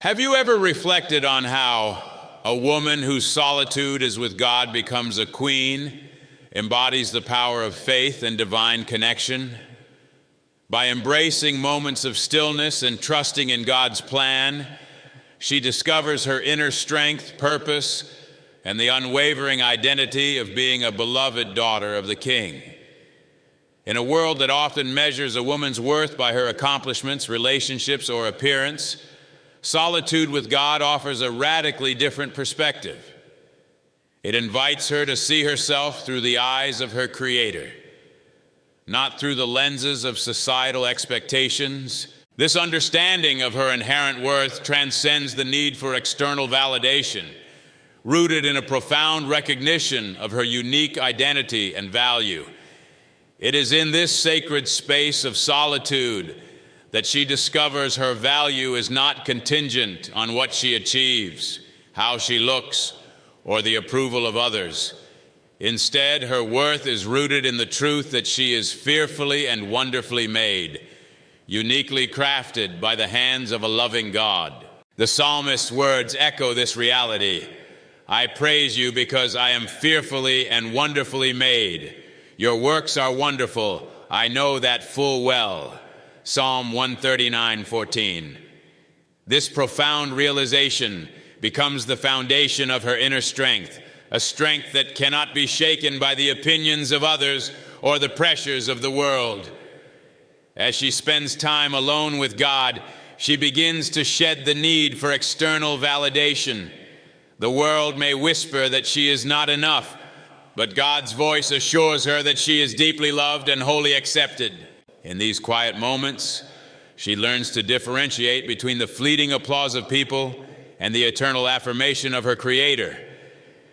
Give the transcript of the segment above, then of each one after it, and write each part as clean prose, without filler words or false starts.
Have you ever reflected on how a woman whose solitude is with God becomes a queen, embodies the power of faith and divine connection? By embracing moments of stillness and trusting in God's plan, she discovers her inner strength, purpose, and the unwavering identity of being a beloved daughter of the King. In a world that often measures a woman's worth by her accomplishments, relationships, or appearance, solitude with God offers a radically different perspective. It invites her to see herself through the eyes of her Creator, not through the lenses of societal expectations. This understanding of her inherent worth transcends the need for external validation, rooted in a profound recognition of her unique identity and value. It is in this sacred space of solitude that she discovers her value is not contingent on what she achieves, how she looks, or the approval of others. Instead, her worth is rooted in the truth that she is fearfully and wonderfully made, uniquely crafted by the hands of a loving God. The psalmist's words echo this reality. I praise you because I am fearfully and wonderfully made. Your works are wonderful. I know that full well. Psalm 139:14. This profound realization becomes the foundation of her inner strength, a strength that cannot be shaken by the opinions of others or the pressures of the world. As she spends time alone with God, she begins to shed the need for external validation. The world may whisper that she is not enough, but God's voice assures her that she is deeply loved and wholly accepted. In these quiet moments, she learns to differentiate between the fleeting applause of people and the eternal affirmation of her Creator.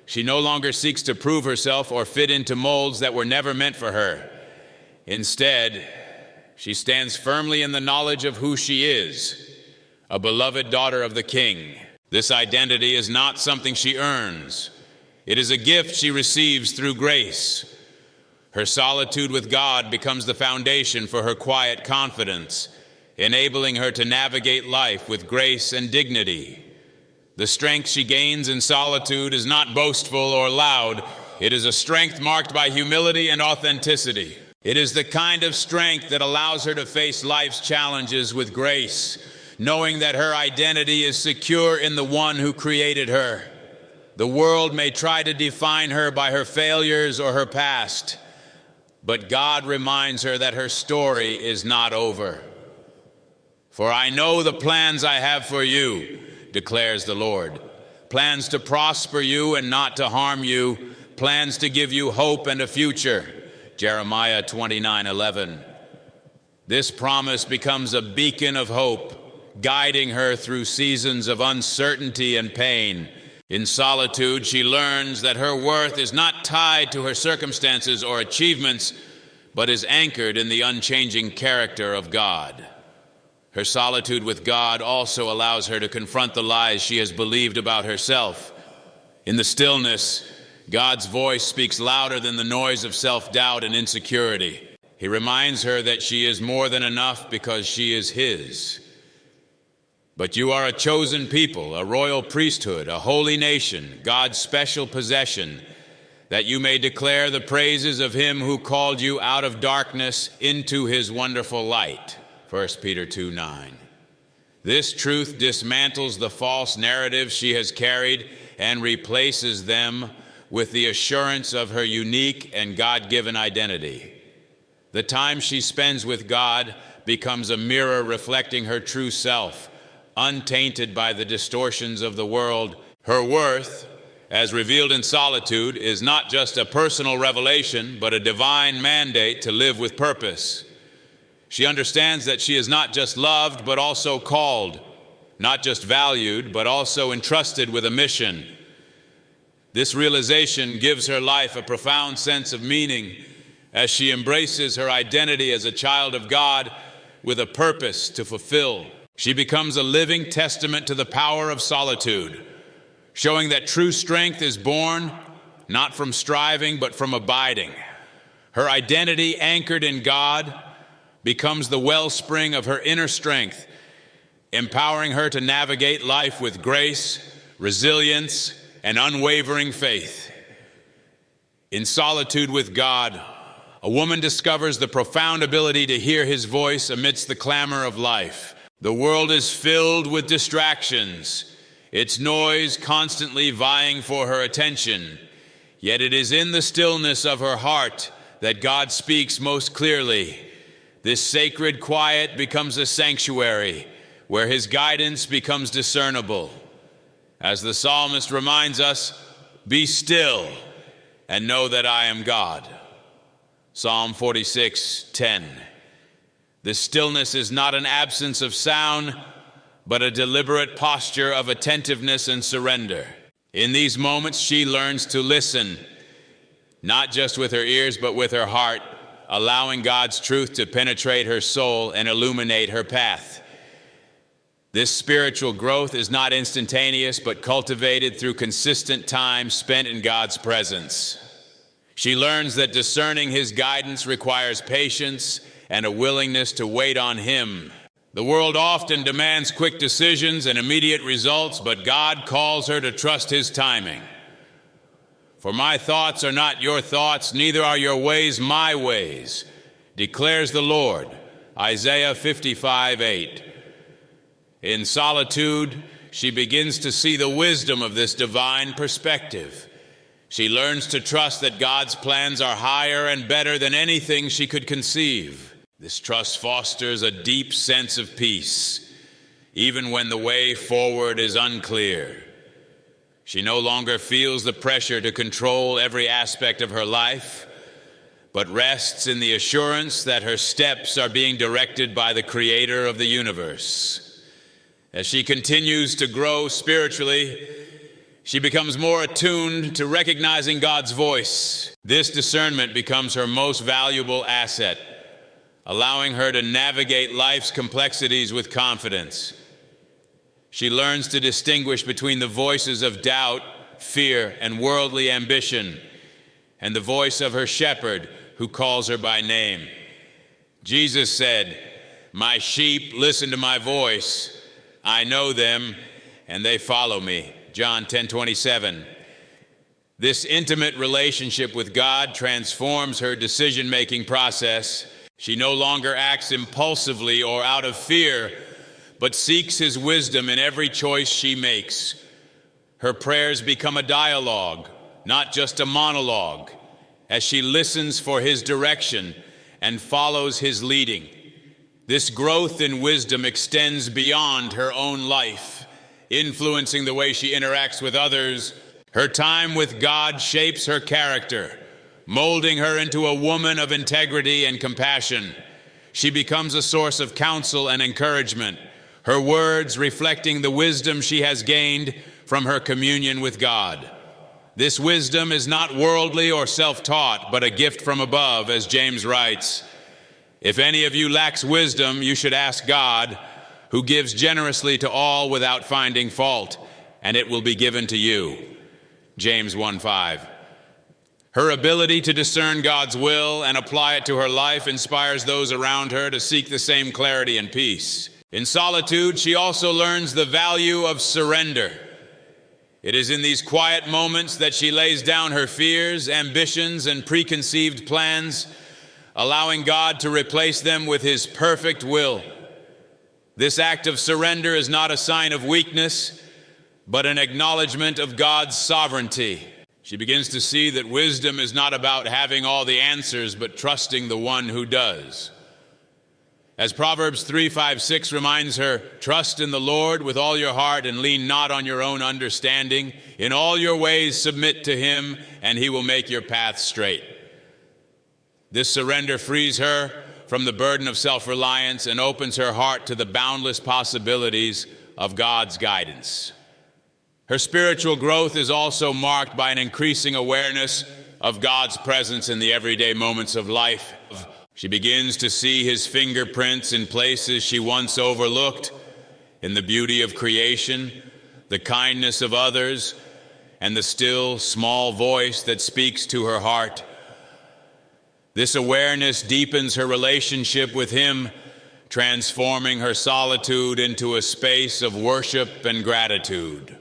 She no longer seeks to prove herself or fit into molds that were never meant for her. Instead, she stands firmly in the knowledge of who she is, a beloved daughter of the King. This identity is not something she earns. It is a gift she receives through grace. Her solitude with God becomes the foundation for her quiet confidence, enabling her to navigate life with grace and dignity. The strength she gains in solitude is not boastful or loud. It is a strength marked by humility and authenticity. It is the kind of strength that allows her to face life's challenges with grace, knowing that her identity is secure in the one who created her. The world may try to define her by her failures or her past, but God reminds her that her story is not over. For I know the plans I have for you, declares the Lord. Plans to prosper you and not to harm you, plans to give you hope and a future. Jeremiah 29:11. This promise becomes a beacon of hope, guiding her through seasons of uncertainty and pain. In solitude, she learns that her worth is not tied to her circumstances or achievements, but is anchored in the unchanging character of God. Her solitude with God also allows her to confront the lies she has believed about herself. In the stillness, God's voice speaks louder than the noise of self-doubt and insecurity. He reminds her that she is more than enough because she is His. But you are a chosen people, a royal priesthood, a holy nation, God's special possession, that you may declare the praises of Him who called you out of darkness into His wonderful light. 1 Peter 2:9. This truth dismantles the false narratives she has carried and replaces them with the assurance of her unique and God-given identity. The time she spends with God becomes a mirror reflecting her true self, untainted by the distortions of the world. Her worth, as revealed in solitude, is not just a personal revelation, but a divine mandate to live with purpose. She understands that she is not just loved, but also called, not just valued, but also entrusted with a mission. This realization gives her life a profound sense of meaning as she embraces her identity as a child of God with a purpose to fulfill. She becomes a living testament to the power of solitude, showing that true strength is born not from striving, but from abiding. Her identity, anchored in God, becomes the wellspring of her inner strength, empowering her to navigate life with grace, resilience, and unwavering faith. In solitude with God, a woman discovers the profound ability to hear his voice amidst the clamor of life. The world is filled with distractions, its noise constantly vying for her attention. Yet it is in the stillness of her heart that God speaks most clearly. This sacred quiet becomes a sanctuary where his guidance becomes discernible. As the psalmist reminds us, "Be still and know that I am God." Psalm 46:10. This stillness is not an absence of sound, but a deliberate posture of attentiveness and surrender. In these moments, she learns to listen, not just with her ears, but with her heart, allowing God's truth to penetrate her soul and illuminate her path. This spiritual growth is not instantaneous, but cultivated through consistent time spent in God's presence. She learns that discerning his guidance requires patience and a willingness to wait on him. The world often demands quick decisions and immediate results, but God calls her to trust his timing. "For my thoughts are not your thoughts, neither are your ways my ways, declares the Lord." Isaiah 55:8. In solitude, she begins to see the wisdom of this divine perspective. She learns to trust that God's plans are higher and better than anything she could conceive. This trust fosters a deep sense of peace, even when the way forward is unclear. She no longer feels the pressure to control every aspect of her life, but rests in the assurance that her steps are being directed by the Creator of the universe. As she continues to grow spiritually, she becomes more attuned to recognizing God's voice. This discernment becomes her most valuable asset, allowing her to navigate life's complexities with confidence. She learns to distinguish between the voices of doubt, fear, and worldly ambition, and the voice of her shepherd who calls her by name. Jesus said, "My sheep listen to my voice. I know them, and they follow me." John 10:27. This intimate relationship with God transforms her decision-making process. She no longer acts impulsively or out of fear, but seeks his wisdom in every choice she makes. Her prayers become a dialogue, not just a monologue, as she listens for his direction and follows his leading. This growth in wisdom extends beyond her own life, influencing the way she interacts with others. Her time with God shapes her character, molding her into a woman of integrity and compassion. She becomes a source of counsel and encouragement, her words reflecting the wisdom she has gained from her communion with God. This wisdom is not worldly or self-taught, but a gift from above, as James writes. "If any of you lacks wisdom, you should ask God, who gives generously to all without finding fault, and it will be given to you." James 1:5. Her ability to discern God's will and apply it to her life inspires those around her to seek the same clarity and peace. In solitude, she also learns the value of surrender. It is in these quiet moments that she lays down her fears, ambitions, and preconceived plans, allowing God to replace them with his perfect will. This act of surrender is not a sign of weakness, but an acknowledgement of God's sovereignty. She begins to see that wisdom is not about having all the answers, but trusting the one who does. As Proverbs 3:5-6 reminds her, "Trust in the Lord with all your heart and lean not on your own understanding. In all your ways submit to him, and he will make your path straight." This surrender frees her from the burden of self-reliance and opens her heart to the boundless possibilities of God's guidance. Her spiritual growth is also marked by an increasing awareness of God's presence in the everyday moments of life. She begins to see his fingerprints in places she once overlooked, in the beauty of creation, the kindness of others, and the still, small voice that speaks to her heart. This awareness deepens her relationship with him, transforming her solitude into a space of worship and gratitude.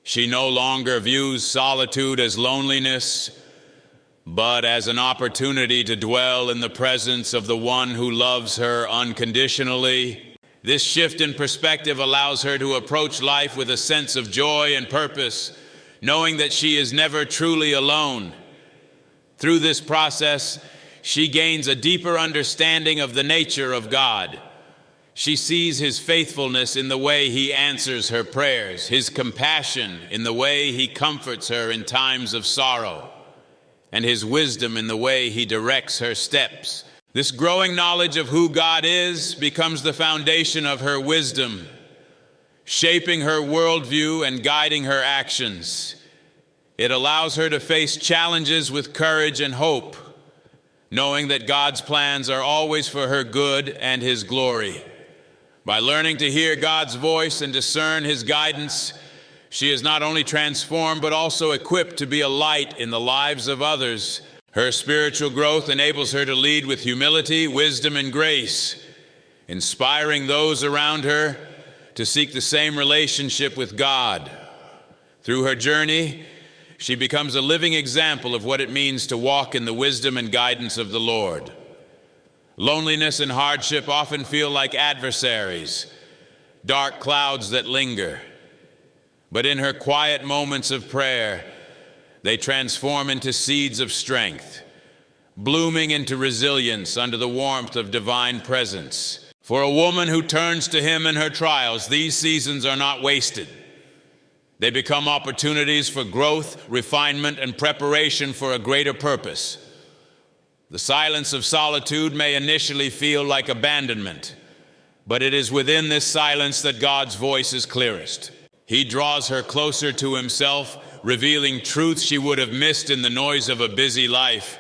She no longer views solitude as loneliness, but as an opportunity to dwell in the presence of the one who loves her unconditionally. This shift in perspective allows her to approach life with a sense of joy and purpose, knowing that she is never truly alone. Through this process, she gains a deeper understanding of the nature of God. She sees his faithfulness in the way he answers her prayers, his compassion in the way he comforts her in times of sorrow, and his wisdom in the way he directs her steps. This growing knowledge of who God is becomes the foundation of her wisdom, shaping her worldview and guiding her actions. It allows her to face challenges with courage and hope, knowing that God's plans are always for her good and his glory. By learning to hear God's voice and discern his guidance, she is not only transformed but also equipped to be a light in the lives of others. Her spiritual growth enables her to lead with humility, wisdom, and grace, inspiring those around her to seek the same relationship with God. Through her journey, she becomes a living example of what it means to walk in the wisdom and guidance of the Lord. Loneliness and hardship often feel like adversaries, dark clouds that linger. But in her quiet moments of prayer, they transform into seeds of strength, blooming into resilience under the warmth of divine presence. For a woman who turns to him in her trials, these seasons are not wasted. They become opportunities for growth, refinement, and preparation for a greater purpose. The silence of solitude may initially feel like abandonment, but it is within this silence that God's voice is clearest. He draws her closer to himself, revealing truths she would have missed in the noise of a busy life.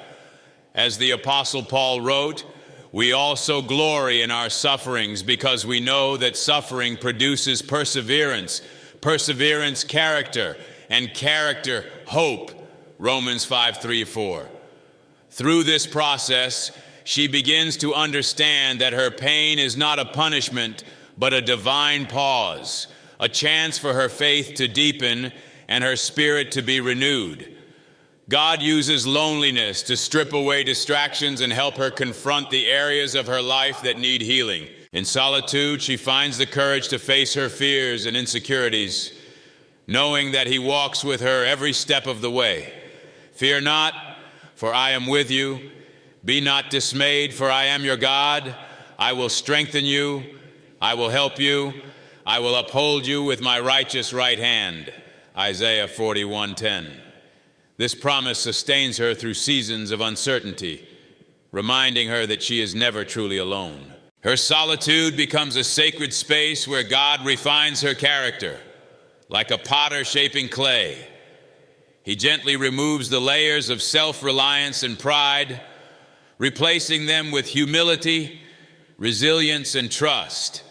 As the Apostle Paul wrote, "We also glory in our sufferings because we know that suffering produces perseverance, perseverance, character, and character, hope." Romans 5:3-4. Through this process, she begins to understand that her pain is not a punishment, but a divine pause, a chance for her faith to deepen and her spirit to be renewed. God uses loneliness to strip away distractions and help her confront the areas of her life that need healing. In solitude, she finds the courage to face her fears and insecurities, knowing that he walks with her every step of the way. "Fear not, for I am with you. Be not dismayed, for I am your God. I will strengthen you. I will help you. I will uphold you with my righteous right hand." Isaiah 41:10. This promise sustains her through seasons of uncertainty, reminding her that she is never truly alone. Her solitude becomes a sacred space where God refines her character, like a potter shaping clay. He gently removes the layers of self-reliance and pride, replacing them with humility, resilience, and trust.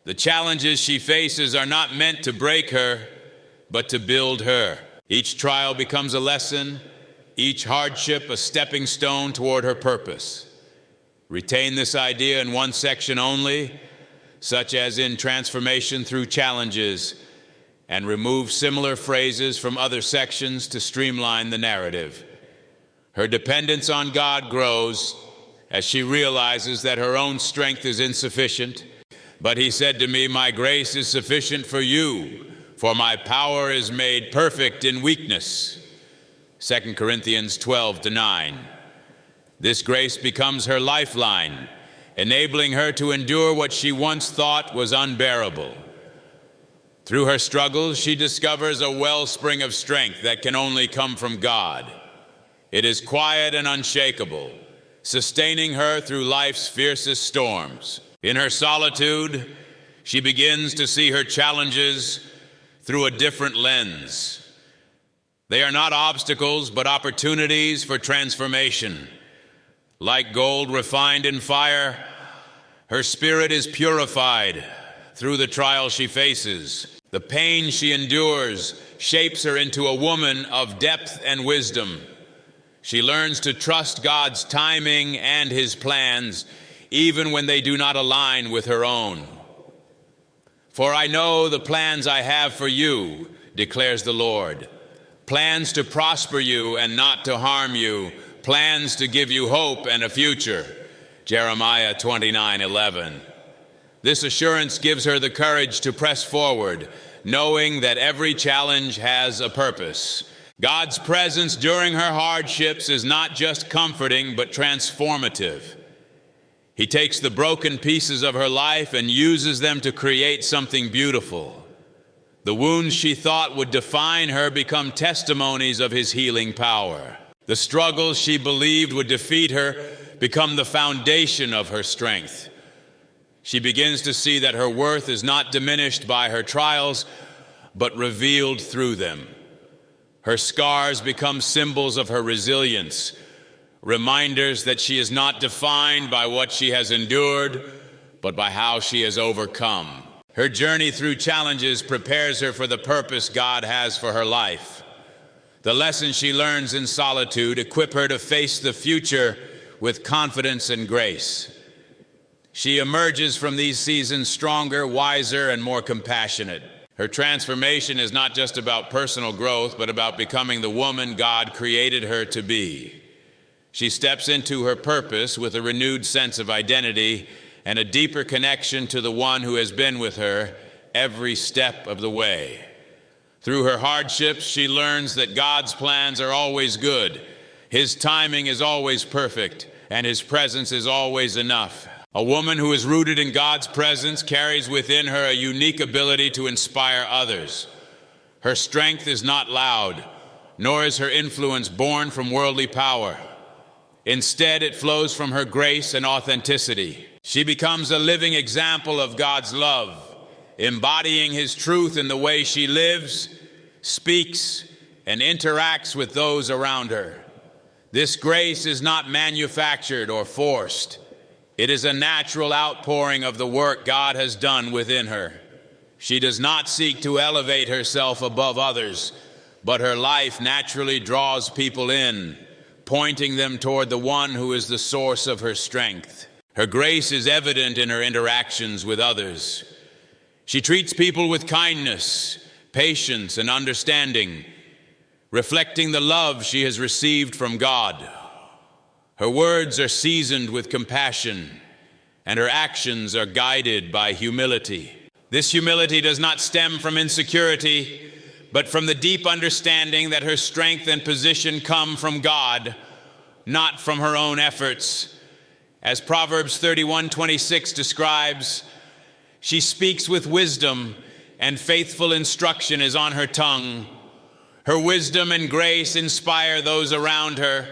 The challenges she faces are not meant to break her, but to build her. Each trial becomes a lesson, each hardship a stepping stone toward her purpose. Retain this idea in one section only, such as in transformation through challenges, and remove similar phrases from other sections to streamline the narrative. Her dependence on God grows as she realizes that her own strength is insufficient. But he said to me, "My grace is sufficient for you, for my power is made perfect in weakness." 2 Corinthians 12:9. This grace becomes her lifeline, enabling her to endure what she once thought was unbearable. Through her struggles, she discovers a wellspring of strength that can only come from God. It is quiet and unshakable, sustaining her through life's fiercest storms. In her solitude, she begins to see her challenges through a different lens. They are not obstacles, but opportunities for transformation. Like gold refined in fire, her spirit is purified through the trial she faces. The pain she endures shapes her into a woman of depth and wisdom. She learns to trust God's timing and his plans, even when they do not align with her own. For I know the plans I have for you, declares the Lord, plans to prosper you and not to harm you, plans to give you hope and a future. Jeremiah 29:11. This assurance gives her the courage to press forward, knowing that every challenge has a purpose. God's presence during her hardships is not just comforting, but transformative. He takes the broken pieces of her life and uses them to create something beautiful. The wounds she thought would define her become testimonies of his healing power. The struggles she believed would defeat her become the foundation of her strength. She begins to see that her worth is not diminished by her trials, but revealed through them. Her scars become symbols of her resilience, reminders that she is not defined by what she has endured, but by how she has overcome. Her journey through challenges prepares her for the purpose God has for her life. The lessons she learns in solitude equip her to face the future with confidence and grace. She emerges from these seasons stronger, wiser, and more compassionate. Her transformation is not just about personal growth, but about becoming the woman God created her to be. She steps into her purpose with a renewed sense of identity and a deeper connection to the one who has been with her every step of the way. Through her hardships, she learns that God's plans are always good, His timing is always perfect, and His presence is always enough. A woman who is rooted in God's presence carries within her a unique ability to inspire others. Her strength is not loud, nor is her influence born from worldly power. Instead, it flows from her grace and authenticity. She becomes a living example of God's love, embodying His truth in the way she lives, speaks, and interacts with those around her. This grace is not manufactured or forced. It is a natural outpouring of the work God has done within her. She does not seek to elevate herself above others, but her life naturally draws people in, pointing them toward the one who is the source of her strength. Her grace is evident in her interactions with others. She treats people with kindness, patience, and understanding, reflecting the love she has received from God. Her words are seasoned with compassion, and her actions are guided by humility. This humility does not stem from insecurity, but from the deep understanding that her strength and position come from God, not from her own efforts. As Proverbs 31:26 describes, she speaks with wisdom, and faithful instruction is on her tongue. Her wisdom and grace inspire those around her,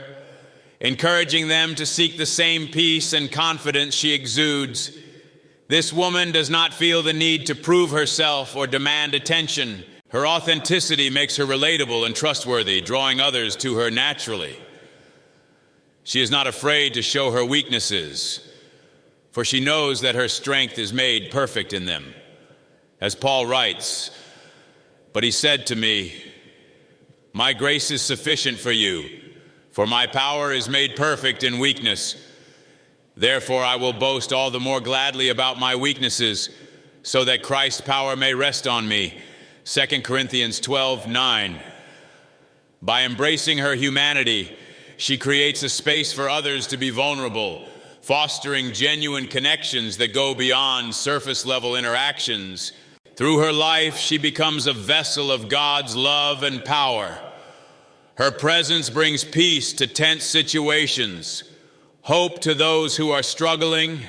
encouraging them to seek the same peace and confidence she exudes. This woman does not feel the need to prove herself or demand attention. Her authenticity makes her relatable and trustworthy, drawing others to her naturally. She is not afraid to show her weaknesses, for she knows that her strength is made perfect in them. As Paul writes, "But he said to me, 'My grace is sufficient for you, for my power is made perfect in weakness. Therefore I will boast all the more gladly about my weaknesses, so that Christ's power may rest on me.'" 2 Corinthians 12:9. By embracing her humanity, she creates a space for others to be vulnerable, fostering genuine connections that go beyond surface-level interactions. Through her life, she becomes a vessel of God's love and power. Her presence brings peace to tense situations, hope to those who are struggling,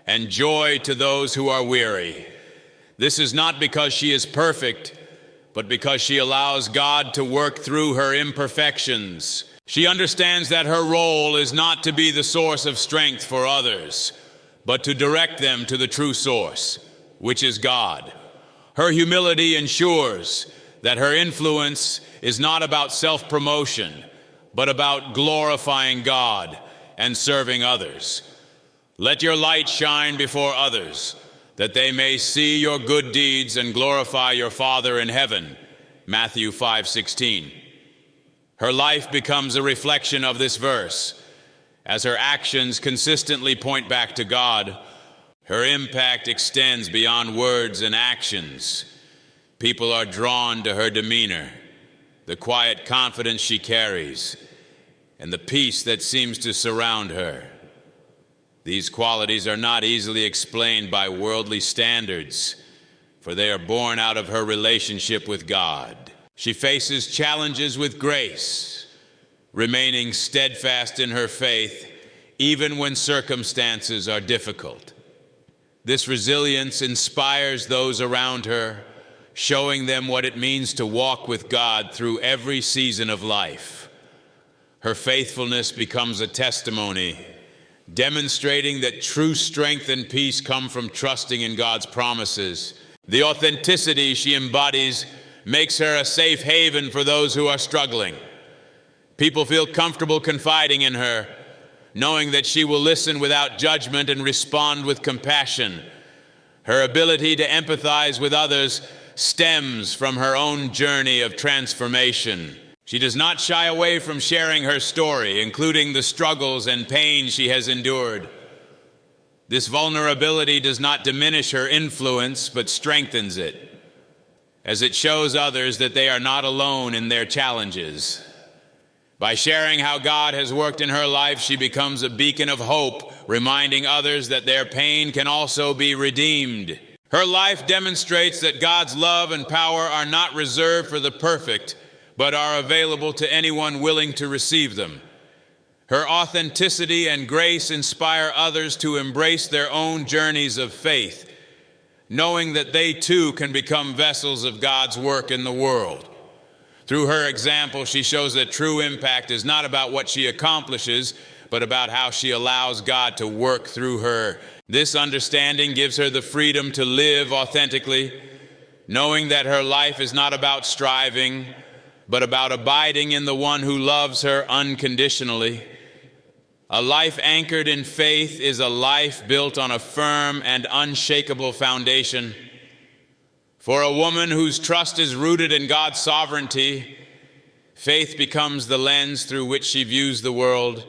and joy to those who are weary. This is not because she is perfect, but because she allows God to work through her imperfections. She understands that her role is not to be the source of strength for others, but to direct them to the true source, which is God. Her humility ensures that her influence is not about self-promotion, but about glorifying God and serving others. Let your light shine before others, that they may see your good deeds and glorify your Father in heaven. Matthew 5:16. Her life becomes a reflection of this verse. As her actions consistently point back to God, her impact extends beyond words and actions. People are drawn to her demeanor, the quiet confidence she carries, and the peace that seems to surround her. These qualities are not easily explained by worldly standards, for they are born out of her relationship with God. She faces challenges with grace, remaining steadfast in her faith even when circumstances are difficult. This resilience inspires those around her, showing them what it means to walk with God through every season of life. Her faithfulness becomes a testimony, demonstrating that true strength and peace come from trusting in God's promises. The authenticity she embodies makes her a safe haven for those who are struggling. People feel comfortable confiding in her, knowing that she will listen without judgment and respond with compassion. Her ability to empathize with others stems from her own journey of transformation. She does not shy away from sharing her story, including the struggles and pain she has endured. This vulnerability does not diminish her influence, but strengthens it, as it shows others that they are not alone in their challenges. By sharing how God has worked in her life, she becomes a beacon of hope, reminding others that their pain can also be redeemed. Her life demonstrates that God's love and power are not reserved for the perfect, but are available to anyone willing to receive them. Her authenticity and grace inspire others to embrace their own journeys of faith, knowing that they too can become vessels of God's work in the world. Through her example, she shows that true impact is not about what she accomplishes, but about how she allows God to work through her. This understanding gives her the freedom to live authentically, knowing that her life is not about striving, but about abiding in the one who loves her unconditionally. A life anchored in faith is a life built on a firm and unshakable foundation. For a woman whose trust is rooted in God's sovereignty, faith becomes the lens through which she views the world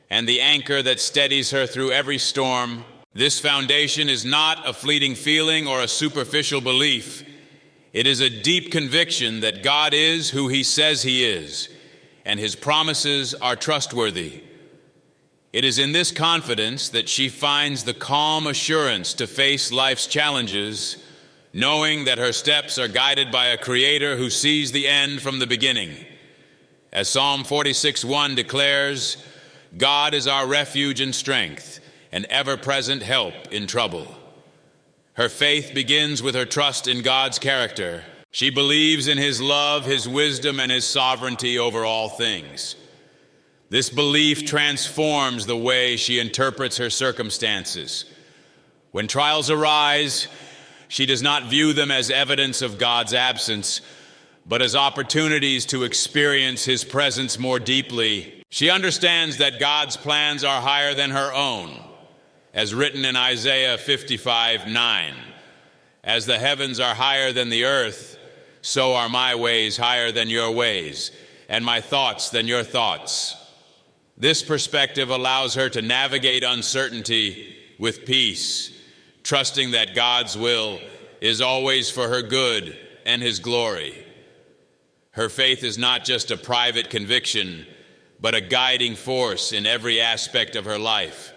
and the anchor that steadies her through every storm. This foundation is not a fleeting feeling or a superficial belief. It is a deep conviction that God is who He says He is, and His promises are trustworthy. It is in this confidence that she finds the calm assurance to face life's challenges, knowing that her steps are guided by a Creator who sees the end from the beginning. As Psalm 46:1 declares, God is our refuge and strength, an ever-present help in trouble. Her faith begins with her trust in God's character. She believes in His love, His wisdom, and His sovereignty over all things. This belief transforms the way she interprets her circumstances. When trials arise, she does not view them as evidence of God's absence, but as opportunities to experience His presence more deeply. She understands that God's plans are higher than her own, as written in Isaiah 55:9. As the heavens are higher than the earth, so are my ways higher than your ways, and my thoughts than your thoughts. This perspective allows her to navigate uncertainty with peace, trusting that God's will is always for her good and His glory. Her faith is not just a private conviction, but a guiding force in every aspect of her life.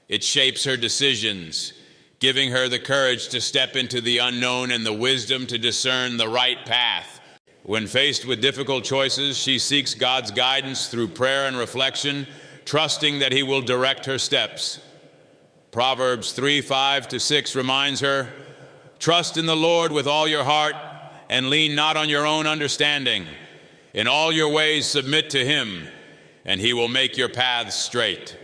It shapes her decisions, giving her the courage to step into the unknown and the wisdom to discern the right path. When faced with difficult choices, she seeks God's guidance through prayer and reflection, trusting that He will direct her steps. Proverbs 3:5-6 reminds her, "Trust in the Lord with all your heart and lean not on your own understanding. In all your ways submit to Him, and He will make your paths straight."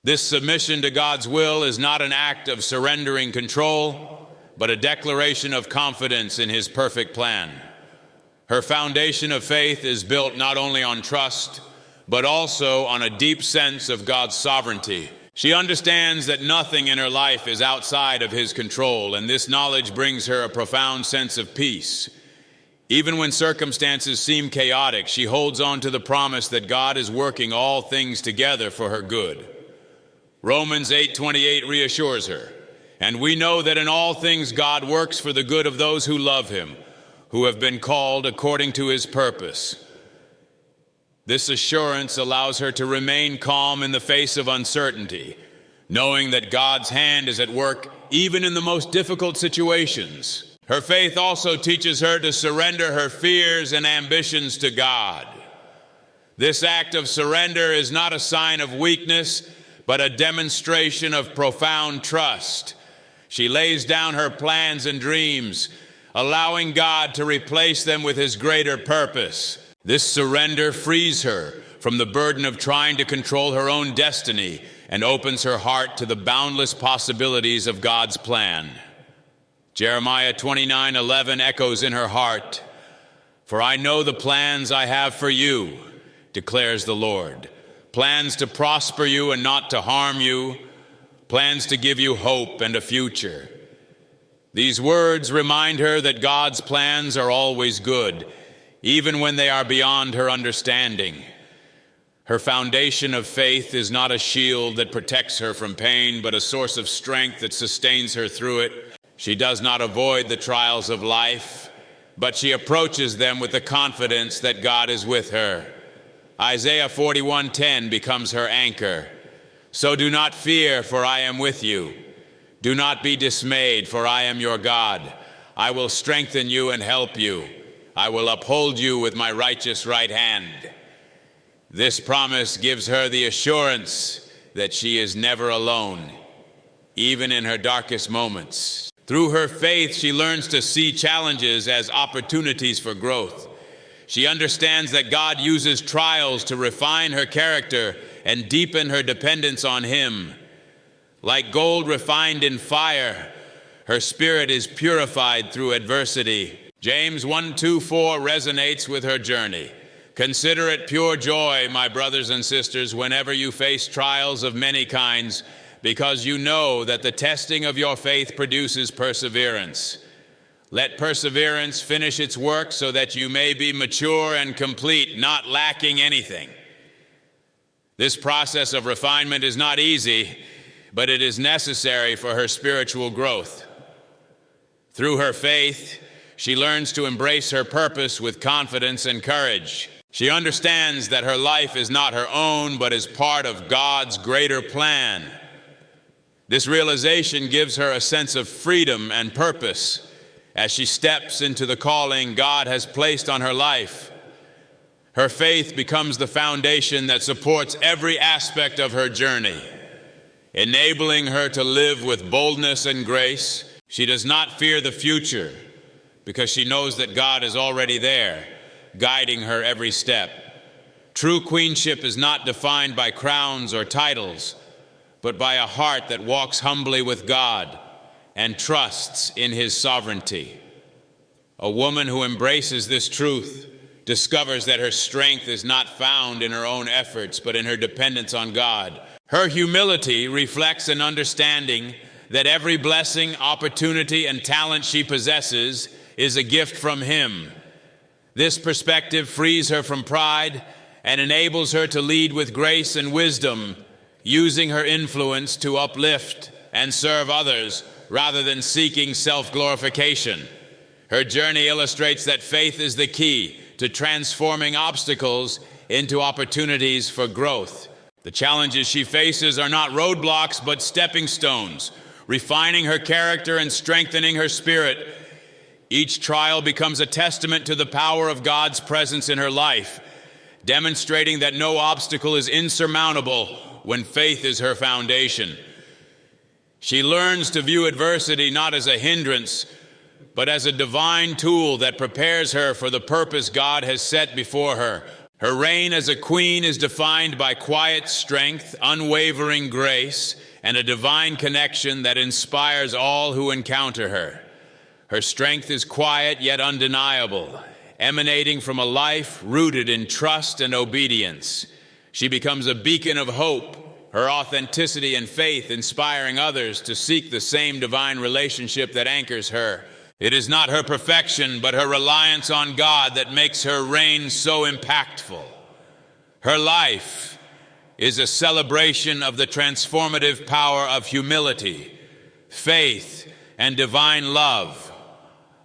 This submission to God's will is not an act of surrendering control, but a declaration of confidence in His perfect plan. Her foundation of faith is built not only on trust, but also on a deep sense of God's sovereignty. She understands that nothing in her life is outside of His control, and this knowledge brings her a profound sense of peace. Even when circumstances seem chaotic, she holds on to the promise that God is working all things together for her good. Romans 8:28 reassures her, "And we know that in all things God works for the good of those who love him, who have been called according to his purpose." This assurance allows her to remain calm in the face of uncertainty, knowing that God's hand is at work even in the most difficult situations. Her faith also teaches her to surrender her fears and ambitions to God. This act of surrender is not a sign of weakness, but a demonstration of profound trust. She lays down her plans and dreams, allowing God to replace them with his greater purpose. This surrender frees her from the burden of trying to control her own destiny and opens her heart to the boundless possibilities of God's plan. Jeremiah 29:11 echoes in her heart, "For I know the plans I have for you, declares the Lord, plans to prosper you and not to harm you, plans to give you hope and a future." These words remind her that God's plans are always good, even when they are beyond her understanding. Her foundation of faith is not a shield that protects her from pain, but a source of strength that sustains her through it. She does not avoid the trials of life, but she approaches them with the confidence that God is with her. Isaiah 41:10 becomes her anchor. "So do not fear, for I am with you. Do not be dismayed, for I am your God. I will strengthen you and help you. I will uphold you with my righteous right hand." This promise gives her the assurance that she is never alone, even in her darkest moments. Through her faith, she learns to see challenges as opportunities for growth. She understands that God uses trials to refine her character and deepen her dependence on him. Like gold refined in fire, her spirit is purified through adversity. James 1:2-4 resonates with her journey. "Consider it pure joy, my brothers and sisters, whenever you face trials of many kinds, because you know that the testing of your faith produces perseverance. Let perseverance finish its work so that you may be mature and complete, not lacking anything." This process of refinement is not easy, but it is necessary for her spiritual growth. Through her faith, she learns to embrace her purpose with confidence and courage. She understands that her life is not her own, but is part of God's greater plan. This realization gives her a sense of freedom and purpose as she steps into the calling God has placed on her life. Her faith becomes the foundation that supports every aspect of her journey, enabling her to live with boldness and grace. She does not fear the future because she knows that God is already there, guiding her every step. True queenship is not defined by crowns or titles, but by a heart that walks humbly with God and trusts in his sovereignty. A woman who embraces this truth discovers that her strength is not found in her own efforts, but in her dependence on God. Her humility reflects an understanding that every blessing, opportunity, and talent she possesses is a gift from him. This perspective frees her from pride and enables her to lead with grace and wisdom, using her influence to uplift and serve others rather than seeking self-glorification. Her journey illustrates that faith is the key to transforming obstacles into opportunities for growth. The challenges she faces are not roadblocks, but stepping stones, refining her character and strengthening her spirit. Each trial becomes a testament to the power of God's presence in her life, demonstrating that no obstacle is insurmountable when faith is her foundation. She learns to view adversity not as a hindrance, but as a divine tool that prepares her for the purpose God has set before her. Her reign as a queen is defined by quiet strength, unwavering grace, and a divine connection that inspires all who encounter her. Her strength is quiet yet undeniable, emanating from a life rooted in trust and obedience. She becomes a beacon of hope, her authenticity and faith inspiring others to seek the same divine relationship that anchors her. It is not her perfection, but her reliance on God that makes her reign so impactful. Her life is a celebration of the transformative power of humility, faith, and divine love,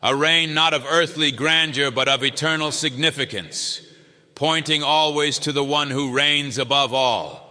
a reign not of earthly grandeur, but of eternal significance, pointing always to the one who reigns above all.